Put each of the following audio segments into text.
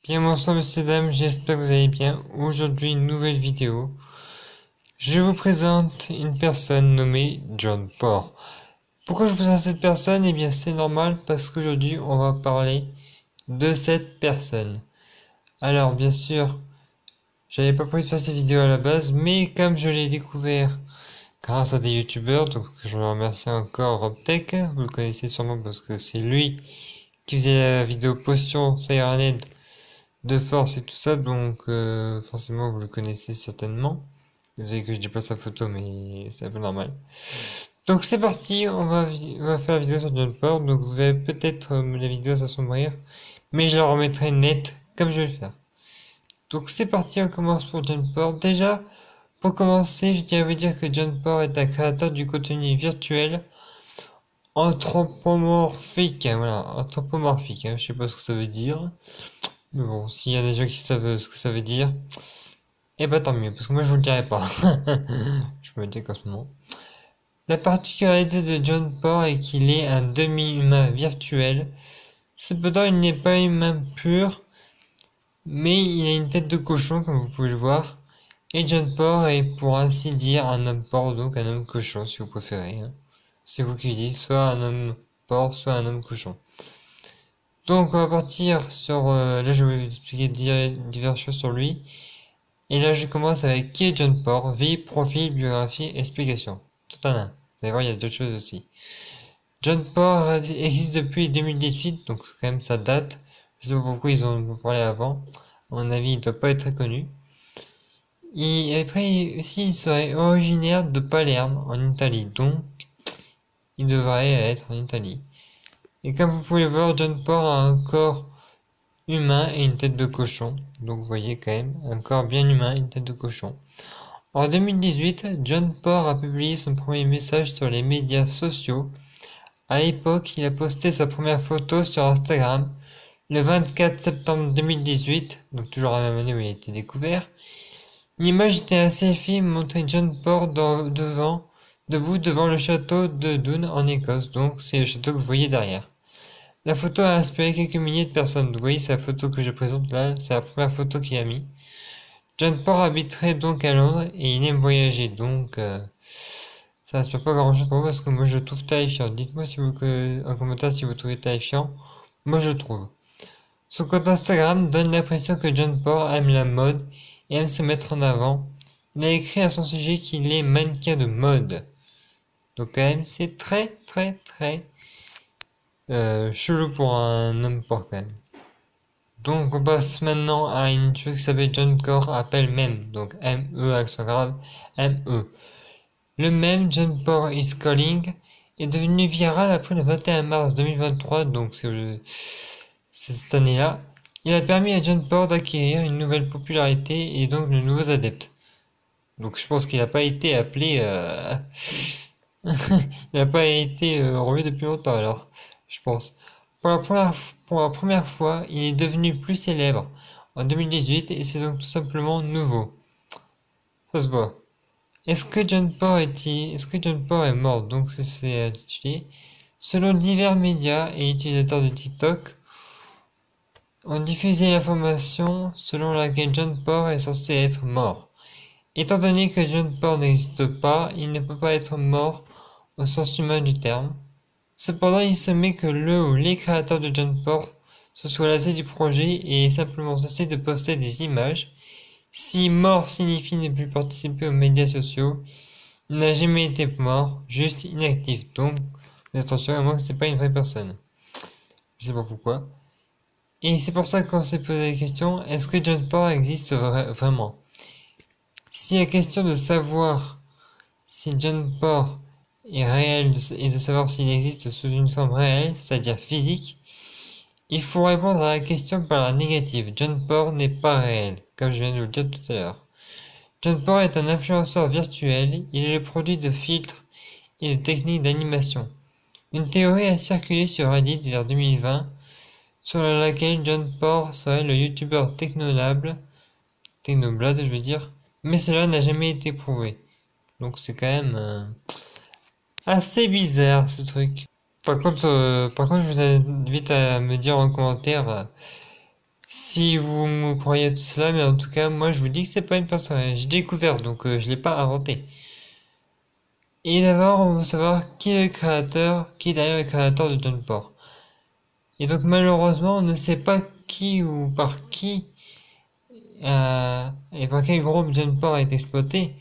Bien bonsoir messieurs dames, j'espère que vous allez bien. Aujourd'hui une nouvelle vidéo. Je vous présente une personne nommée John Porr. Pourquoi je vous présente cette personne? Eh bien c'est normal parce qu'aujourd'hui on va parler de cette personne. Alors bien sûr, j'avais pas prévu de faire cette vidéo à la base, mais comme je l'ai découvert grâce à des youtubeurs, donc je le remercie encore Robtech, vous le connaissez sûrement parce que c'est lui qui faisait la vidéo potion Sirenhead de force et tout ça, donc forcément vous le connaissez certainement. Désolé que je dis pas sa photo, mais c'est un peu normal. Donc c'est parti, on va faire la vidéo sur John Porr, donc vous verrez peut-être la vidéo s'assombrir, mais je la remettrai nette comme je vais le faire. Donc c'est parti, on commence pour John Porr. Déjà, pour commencer, je tiens à vous dire que John Porr est un créateur du contenu virtuel anthropomorphique, hein, voilà, anthropomorphique, hein, je sais pas ce que ça veut dire. Mais bon, s'il y a des gens qui savent ce que ça veut dire, eh ben tant mieux, parce que moi je vous le dirai pas. Je me dis qu'en ce moment. La particularité de John Porr est qu'il est un demi-humain virtuel. Cependant, il n'est pas humain pur, mais il a une tête de cochon, comme vous pouvez le voir. Et John Porr est pour ainsi dire un homme porc, donc un homme cochon si vous préférez. Hein. C'est vous qui dites, soit un homme porc, soit un homme cochon. Donc on va partir sur... là je vais vous expliquer diverses choses sur lui. Et là je commence avec qui est John Porr, vie, profil, biographie, explication. Tout en un. Vous allez voir, il y a d'autres choses aussi. John Porr existe depuis 2018, donc c'est quand même sa date. Je sais pas pourquoi ils en ont parlé avant. À mon avis, il doit pas être très connu. Et après aussi, il serait originaire de Palerme, en Italie. Donc, il devrait être en Italie. Et comme vous pouvez le voir, John Porr a un corps humain et une tête de cochon. Donc vous voyez quand même un corps bien humain et une tête de cochon. En 2018, John Porr a publié son premier message sur les médias sociaux. À l'époque, il a posté sa première photo sur Instagram le 24 septembre 2018, donc toujours la même année où il a été découvert. L'image était un selfie montrait John Porr debout devant le château de Doune en Écosse, donc c'est le château que vous voyez derrière. La photo a inspiré quelques milliers de personnes. Vous voyez, c'est la photo que je présente là, c'est la première photo qu'il a mis. John Porr habiterait donc à Londres et il aime voyager, donc ça n'inspire pas grand chose pour moi parce que moi je le trouve terrifiant. Dites-moi si vous, en commentaire si vous trouvez terrifiant. Moi je le trouve. Son compte Instagram donne l'impression que John Porr aime la mode et aime se mettre en avant. Il a écrit à son sujet qu'il est mannequin de mode. Donc quand même c'est très chelou pour un homme porc quand même. Donc on passe maintenant à une chose qui s'appelle John Porr appelle meme, donc M-E accent grave, M-E. Le meme John Porr is calling est devenu viral après le 21 mars 2023, donc c'est cette année-là. Il a permis à John Porr d'acquérir une nouvelle popularité et donc de nouveaux adeptes. Donc je pense qu'il n'a pas été appelé... il n'a pas été revu depuis longtemps alors, je pense. Pour la première fois, il est devenu plus célèbre en 2018 et c'est donc tout simplement nouveau. Ça se voit. Est-ce que John Porr est mort? Donc c'est intitulé. Selon divers médias et utilisateurs de TikTok, ont diffusé l'information selon laquelle John Porr est censé être mort. Étant donné que John Porr n'existe pas, il ne peut pas être mort au sens humain du terme. Cependant, il se met que le ou les créateurs de John Porr se soient lassés du projet et simplement cessé de poster des images. Si mort signifie ne plus participer aux médias sociaux, il n'a jamais été mort, juste inactif. Donc, attention à moi que c'est pas une vraie personne. Je sais pas pourquoi. Et c'est pour ça qu'on s'est posé la question, est-ce que John Porr existe vraiment? Si la question de savoir si John Porr est réel et de savoir s'il existe sous une forme réelle, c'est-à-dire physique, il faut répondre à la question par la négative. John Porr n'est pas réel, comme je viens de vous le dire tout à l'heure. John Porr est un influenceur virtuel, il est le produit de filtres et de techniques d'animation. Une théorie a circulé sur Reddit vers 2020, selon laquelle John Porr serait le youtubeur Technoblade je veux dire, mais cela n'a jamais été prouvé. Donc c'est quand même assez bizarre ce truc. Par contre, je vous invite à me dire en commentaire si vous me croyez à tout cela, mais en tout cas, moi je vous dis que c'est pas une personne réelle. J'ai découvert, donc je l'ai pas inventé. Et d'abord, on veut savoir qui est le créateur, qui est derrière le créateur de John Port. Et donc malheureusement, on ne sait pas qui ou par qui et par quel groupe John Port est exploité,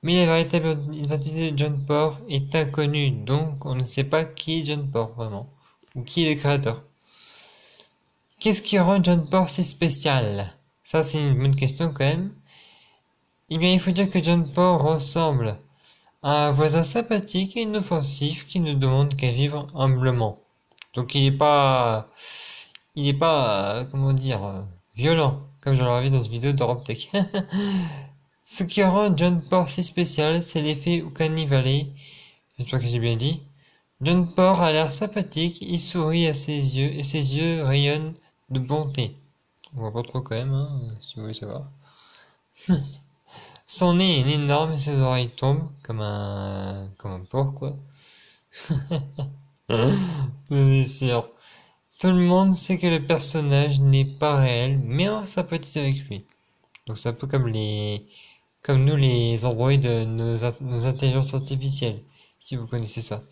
mais la véritable identité de John Port est inconnue, donc on ne sait pas qui est John Port vraiment, ou qui est le créateur. Qu'est-ce qui rend John Port si spécial? Ça c'est une bonne question quand même. Eh bien il faut dire que John Port ressemble à un voisin sympathique et inoffensif qui ne demande qu'à vivre humblement. Donc il est pas, comment dire, violent, comme je l'aurais vu dans une vidéo d'Europe Tech. Ce qui rend John Port si spécial, c'est l'effet Uncanny Valley. J'espère que j'ai bien dit. John Port a l'air sympathique, il sourit à ses yeux, et ses yeux rayonnent de bonté. On voit pas trop quand même, hein, si vous voulez savoir. Son nez est énorme et ses oreilles tombent comme un porc, quoi. C'est sûr. Tout le monde sait que le personnage n'est pas réel, mais on sympathise avec lui. Donc c'est un peu comme nous les androïdes, nos intelligences artificielles, si vous connaissez ça.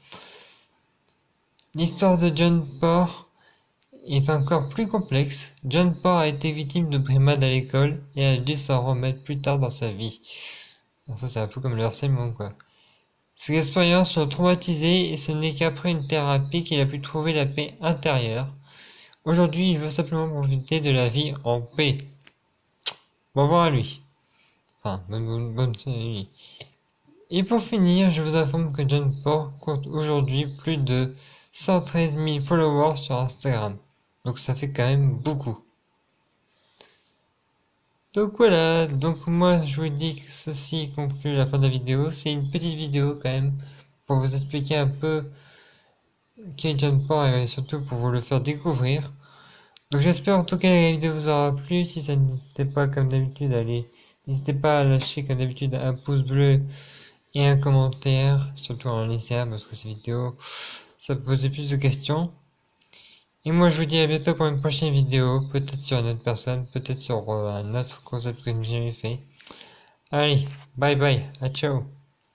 L'histoire de John Port est encore plus complexe. John Port a été victime de brimades à l'école et a dû s'en remettre plus tard dans sa vie. Alors ça c'est un peu comme le harcèlement, quoi. Ces expériences l'ont traumatisé et ce n'est qu'après une thérapie qu'il a pu trouver la paix intérieure. Aujourd'hui, il veut simplement profiter de la vie en paix. Bon revoir à lui. Enfin, bonne à lui. Et pour finir, je vous informe que John Port compte aujourd'hui plus de 113 000 followers sur Instagram. Donc ça fait quand même beaucoup. Donc voilà, donc moi je vous dis que ceci conclut la fin de la vidéo. C'est une petite vidéo quand même pour vous expliquer un peu qui est John Port et surtout pour vous le faire découvrir. Donc j'espère en tout cas que la vidéo vous aura plu. Si ça, n'hésitez pas comme d'habitude n'hésitez pas à lâcher comme d'habitude un pouce bleu et un commentaire, surtout en laisser un parce que ces vidéos ça peut poser plus de questions. Et moi je vous dis à bientôt pour une prochaine vidéo, peut-être sur une autre personne, peut-être sur un autre concept que je n'ai jamais fait. Allez, bye bye, à ciao.